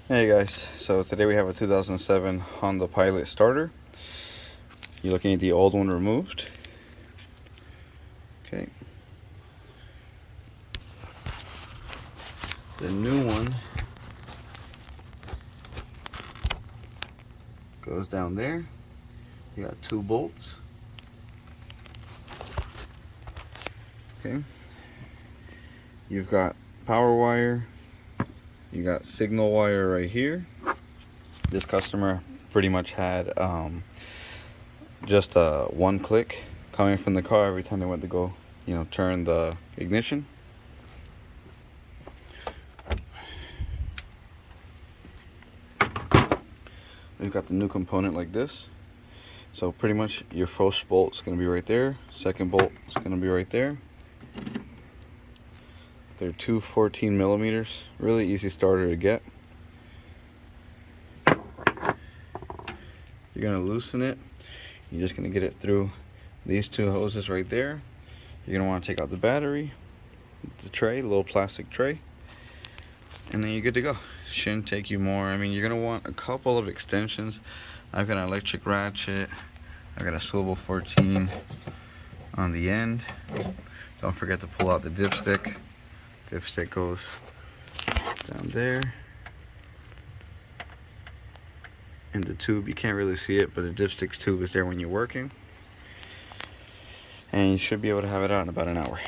Hey guys, so today we have a 2007 Honda Pilot starter. You're looking at the old one removed. Okay. The new one goes down there. You got 2 bolts. Okay. You've got power wire. You got signal wire right here. This customer pretty much had just a one click coming from the car every time they went to go, turn the ignition. We've got the new component like this. So pretty much your first bolt is going to be right there. Second bolt is going to be right there. They're two 14 millimeters. Really easy starter to get. You're going to loosen it. You're just going to get it through these 2 hoses right there. You're going to want to take out the battery, the tray, little plastic tray, and then you're good to go. Shouldn't take you more. I mean, you're going to want a couple of extensions. I've got an electric ratchet. I've got a swivel 14 on the end. Don't forget to pull out the dipstick. Dipstick goes down there. And the tube, you can't really see it, but the dipstick's tube is there when you're working. And you should be able to have it out in about an hour.